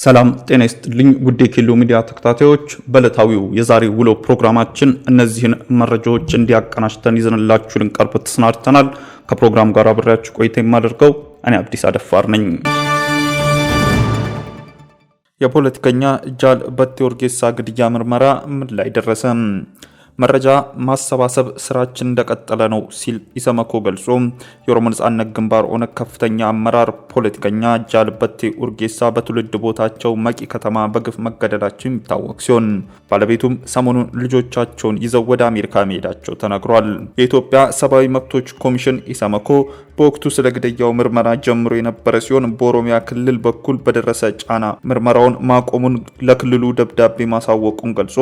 ሰላም ጤና ይስጥልኝ ውድ የኪሎ ሚዲያ ተከታታዮች፣ በዕለታዊው የዛሬ ውሎ ፕሮግራማችን እነዚህን መረጃዎች እንዲያቀናጅተን ይዘንላችሁ ልንቀርብ ተሰናድተናል። ከፕሮግራም ጋር አብሬያችሁ ቆይታ የማደርገው እኔ አብዲስ አደፋር ነኝ። የፖለቲከኛ ጃልበቴ ኡርጌሳ ግድያ ምርመራ ምን ላይ ደረሰ? መረጃ ማሰባሰብ ስራችን እንደቀጠለ ነው ሲል ኢሰመኮ ገልጾ የኦሮሞ ነጻነት ግንባር ኦነግ ከፍተኛ አመራር ፖለቲከኛ ጃልበቴ ኡርጌሳ በትውልድ ቦታቸው መቂ ከተማ በግፍ መገደላቸው የሚታወቅ ሲሆን ባለቤቱም ሰሞኑን ልጆቻቸውን ይዘው ወደ አሜሪካ መሄዳቸው ተነግሯል። የኢትዮጵያ ሰብአዊ መብቶች ኮሚሽን ኢሰመኮ በወቅቱ ስለ ግድያው ምርመራ ጀምሮ የነበረ ሲሆን በኦሮሚያ ክልል በኩል በደረሰ ጫና ምርመራውን ማቆሙን ለክልሉ ደብዳቤ ማሳወቁን ገልጾ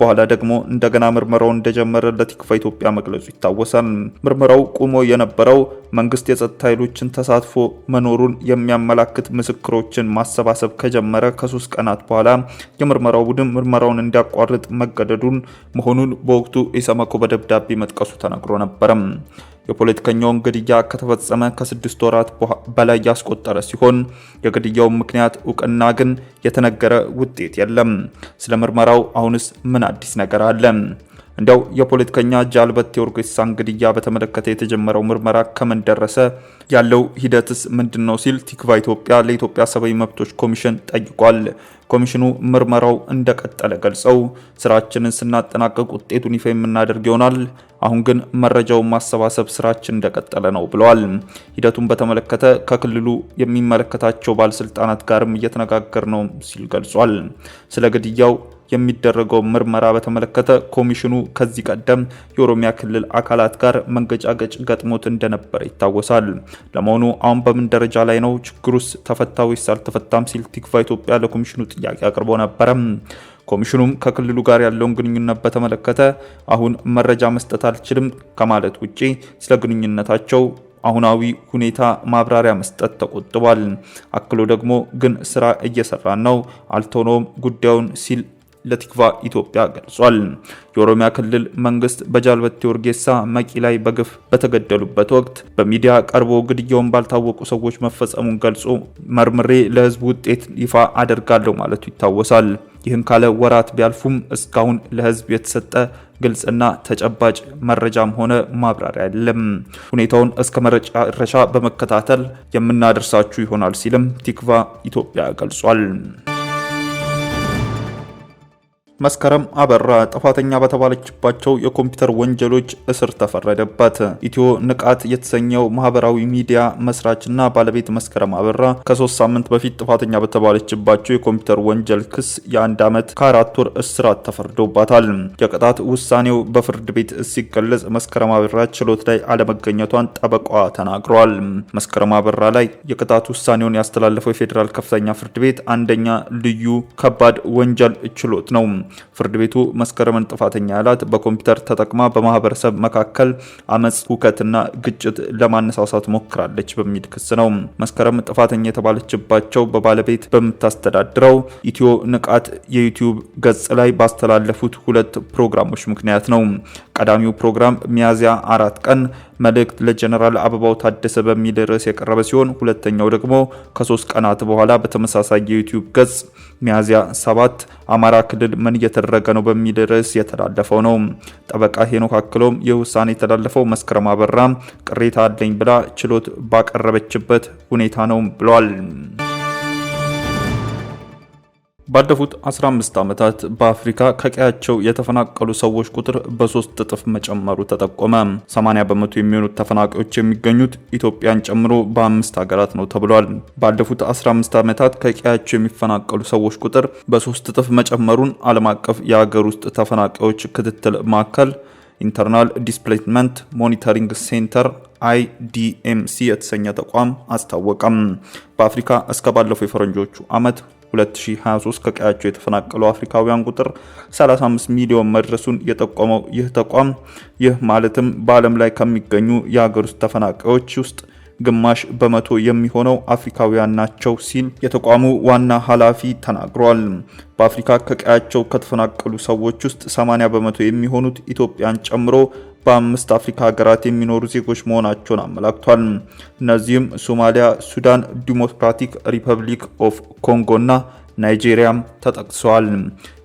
በኋላ ደግሞ እንደገና ምርመራው እንደጀመረ ለቲክቫ ኢትዮጵያ መግለጹ ይታወሳል። ምርመራው ቆሞ የነበረው መንግስት የጸጥታ ኃይሎችን ተሳትፎ መኖሩን የሚያመላክት ምስክሮችን ማሰባሰብ ከጀመረ ከ3 ቀናት በኋላ የምርመራው ቡድን ምርመራውን እንዲያቋርጥ መገደዱን መሆኑን በወቅቱ ኢሰመኮ በደብዳቤ መጥቀሱ ተነግሮ ነበር። የፖለቲከኛውን ግድያ ከተፈጸመ ከ6 ወራት በላይ ያስቆጠረ ሲሆን የግድያው ምክንያት እውቅና ግን የተነገረ ውጤት የለም። ስለ ምርመራው አሁንስ ምን አዲስ ነገር አለ? እንደው የፖለቲከኛ ጃልበቴ ኡርጌሳን ግድያ በተመለከተ የተጀመረው ምርመራ ከምን ደረሰ? ያለው ሂደትስ ምንድነው? ሲል ቲክቫ ኢትዮጵያ ለኢትዮጵያ ሰብአዊ መብቶች ኮሚሽን ጠይቋል። ኮሚሽኑ ምርመራው እንደቀጠለ ገልጸው ስራችንን ስናጠናቀቅ ውጤቱን ይፋ የምናደርግ ይሆናል። አሁን ግን መረጃውን ማሰባሰብ ስራችን እንደቀጠለ ነው ብለዋል። ሂደቱን በተመለከተ ከክልሉ የሚመለከታቸው ባለስልጣናት ጋርም እየተነጋገር ነው ሲል ገልጿል። ስለ ግድያው የሚደረገው ምርመራ በተመለከተ ኮሚሽኑ ከዚህ ቀደም የኦሮሚያ ክልል አካላት ጋር መንገጫገጭ ገጥሞት እንደነበረ ይታወሳል። ለመሆኑ አሁን በምን ደረጃ ላይ ነው? ችግሩስ ተፈታ ወይስ አልተፈታም? ሲል ቲክቫ ኢትዮጵያ ለኮሚሽኑ ጥያቄ አቅርቦ ነበር። ኮሚሽኑም ከክልሉ ጋር ያለውን ግንኙነት በተመለከተ አሁን መረጃ መስጠት አልችልም ከማለት ውጪ ስለ ግንኙነታቸው አሁናዊ ሁኔታ ማብራሪያ መስጠት ተቆጥቧል። አክሎ ደግሞ ግን ስራ እየሰራን ነው፣ አልተውነውም ጉዳዩን ሲል ለቲክቫ ኢትዮጵያ ገልጿል። የኦሮሚያ ክልል መንግስት በጃልበቴ ኡርጌሳ መቂ ላይ በግፍ በተገደሉበት ወቅት በሚዲያ ቀርቦ ግድያውን ባልታወቁ ሰዎች መፈጸሙን ገልጾ መርምሬ ለህዝብ ውጤት ይፋ አደርጋለሁ ማለቱ ይታወሳል። ይህን ካለ ወራት ቢያልፉም እስካሁን ለህዝብ የተሰጠ ግልጽና ተጨባጭ መረጃም ሆነ ማብራሪያ የለም። ሁኔታውን እስከ መጨረሻ በመከታተል የምናደርሳችሁ ይሆናል ሲልም ቲክቫ ኢትዮጵያ ገልጿል። መስከረም አበራ ጥፋተኛ በተባለችባቸው የኮምፒውተር ወንጀሎች እስር ተፈረደባት። ኢትዮ ንቃት የተሰኘው ማህበራዊ ሚዲያ መስራችና ባለቤት መስከረም አበራ ከ3 ሳምንት በፊት ጥፋተኛ በተባለችባቸው የኮምፒውተር ወንጀል ክስ የ1 ዓመት ከ4 ወር እስራት ተፈርዶባታል። የቅጣት ውሳኔው በፍርድ ቤት ሲገለጽ መስከረም አበራ ችሎት ላይ አለመገኘቷን ጠበቃዋ ተናግረዋል። መስከረም አበራ ላይ የቅጣት ውሳኔውን ያስተላለፈው የፌዴራል ከፍተኛ ፍርድ ቤት አንደኛ ልዩ ከባድ ወንጀል ችሎት ነው። ፍርድ ቤቱ መስከረምን ጥፋተኛ ያላት በኮምፒውተር ተጠቅማ በማህበረሰብ መካከል አመጽ፣ ሁከትና ግጭት ለማነሳሳት ሞክራለች በሚል ክስ ነው። መስከረም ጥፋተኛ የተባለችባቸው በባለቤት በምታስተዳድረው ኢትዮ ንቃት የዩቲዩብ ገጽ ላይ ባስተላለፉት 2 ፕሮግራሞች ምክንያት ነው። ቀዳሚው ፕሮግራም ሚያዝያ 4 ቀን መልእክት ለጀነራል አበባው ታደሰ በሚል ርዕስ የቀረበ ሲሆን ሁለተኛው ደግሞ ከ3 ቀናት በኋላ በተመሳሳይ የዩቲዩብ ገጽ ሚያዝያ 7 አማራ ክልል ምን እየተደረገ ነው በሚል ርዕስ የተላለፈው ነው። ጠበቃ ሄኖክ አክሎም ይህ ውሳኔ የተላለፈው መስከረም አበራ ቅሬታ አለኝ ብላ ችሎት ባቀረበችበት ሁኔታ ነው ብሏል። ባለፉት 15 ዓመታት በአፍሪካ ከቀያቸው የተፈናቀሉ ሰዎች ቁጥር በ3 እጥፍ መጨመሩ ተጠቆመ። 80 በመቶ የሚሆኑት ተፈናቃዮች የሚገኙት ኢትዮጵያን ጨምሮ በ5 ሀገራት ነው ተብሏል። ባለፉት 15 ዓመታት ከቀያቸው የሚፈናቀሉ ሰዎች ቁጥር በ3 እጥፍ መጨመሩን ዓለም አቀፍ የሀገር ውስጥ ተፈናቃዮች ክትትል ማዕከል ኢንተርናል ዲስፕሌስመንት ሞኒተሪንግ ሴንተር IDMC የተሰኘ ተቋም አስታወቀም። በአፍሪካ እስከ ባለፈው የፈረንጆቹ ዓመት 2023 ከቀያቸው የተፈናቀሉ አፍሪካውያን ቁጥር 35 ሚሊዮን መድረሱን የጠቆመው ይህ ተቋም ይህ ማለትም በዓለም ላይ ከሚገኙ የሀገር ውስጥ ተፈናቃዮች ውስጥ ግማሽ በመቶ የሚሆነው አፍሪካውያን ናቸው ሲል የተቋሙ ዋና ኃላፊ ተናግሯል። በአፍሪካ ከቀያቸው ከተፈናቀሉ ሰዎች ውስጥ 80 በመቶ የሚሆኑት ኢትዮጵያን ጨምሮ በ5 አፍሪካ ሀገራት የሚኖሩ ዜጎች መሆናቸውን አመላክቷል። እነዚህም ሶማሊያ፣ ሱዳን፣ ዲሞክራቲክ ሪፐብሊክ ኦፍ ኮንጎ እና ናይጄሪያም ተጠቅሰዋል።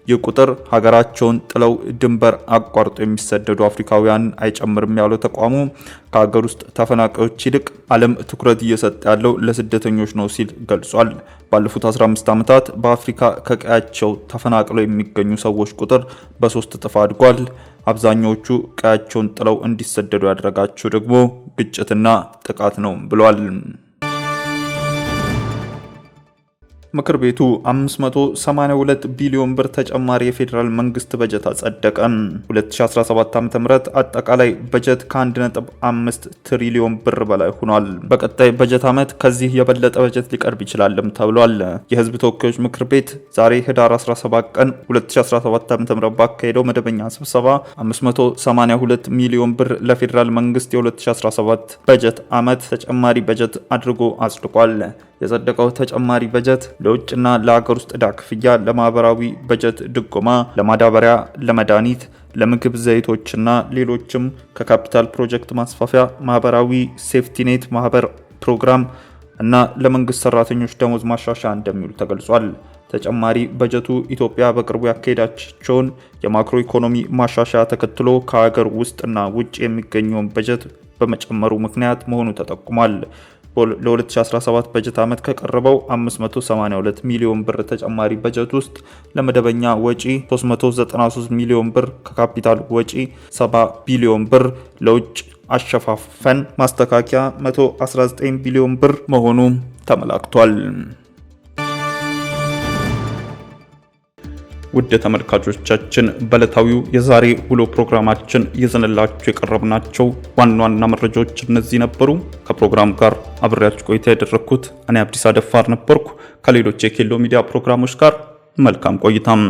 ይህ ቁጥር ሀገራቸውን ጥለው ድንበር አቋርጦ የሚሰደዱ አፍሪካውያን አይጨምርም ያለው ተቋሙ ከሀገር ውስጥ ተፈናቃዮች ይልቅ ዓለም ትኩረት እየሰጠ ያለው ለስደተኞች ነው ሲል ገልጿል። ባለፉት 15 ዓመታት በአፍሪካ ከቀያቸው ተፈናቅለው የሚገኙ ሰዎች ቁጥር በ3 እጥፍ አድጓል። አብዛኛዎቹ ቀያቸውን ጥለው እንዲሰደዱ ያደረጋቸው ደግሞ ግጭትና ጥቃት ነው ብሏል። ምክር ቤቱ 582 ቢሊዮን ብር ተጨማሪ የፌዴራል መንግስት በጀት አጸደቀ። 2017 ዓ.ም አጠቃላይ በጀት ከ1.5 ትሪሊዮን ብር በላይ ሆኗል። በቀጣይ በጀት ዓመት ከዚህ የበለጠ በጀት ሊቀርብ ይችላልም ተብሏል። የህዝብ ተወካዮች ምክር ቤት ዛሬ ህዳር 17 ቀን 2017 ዓ.ም ባካሄደው መደበኛ ስብሰባ 582 ሚሊዮን ብር ለፌዴራል መንግስት የ2017 በጀት ዓመት ተጨማሪ በጀት አድርጎ አጽድቋል። የጸደቀው ተጨማሪ በጀት ለውጭና ለሀገር ውስጥ ዕዳ ክፍያ፣ ለማህበራዊ በጀት ድጎማ፣ ለማዳበሪያ፣ ለመድኃኒት፣ ለምግብ ዘይቶችና ሌሎችም ከካፒታል ፕሮጀክት ማስፋፊያ፣ ማህበራዊ ሴፍቲኔት ማህበር ፕሮግራም እና ለመንግስት ሰራተኞች ደሞዝ ማሻሻያ እንደሚውል ተገልጿል። ተጨማሪ በጀቱ ኢትዮጵያ በቅርቡ ያካሄዳቸውን የማክሮ ኢኮኖሚ ማሻሻያ ተከትሎ ከሀገር ውስጥና ውጭ የሚገኘውን በጀት በመጨመሩ ምክንያት መሆኑ ተጠቁሟል። ለ2017 በጀት ዓመት ከቀረበው 582 ሚሊዮን ብር ተጨማሪ በጀት ውስጥ ለመደበኛ ወጪ 393 ሚሊዮን ብር፣ ከካፒታል ወጪ 70 ቢሊዮን ብር፣ ለውጭ አሸፋፈን ማስተካከያ 119 ቢሊዮን ብር መሆኑ ተመላክቷል። ውድ ተመልካቾቻችን በዕለታዊው የዛሬ ውሎ ፕሮግራማችን ይዘንላችሁ የቀረብናቸው ዋና ዋና መረጃዎች እነዚህ ነበሩ። ከፕሮግራም ጋር አብሬያችሁ ቆይታ ያደረኩት እኔ አብዲስ አደፋር ነበርኩ። ከሌሎች የኬሎ ሚዲያ ፕሮግራሞች ጋር መልካም ቆይታም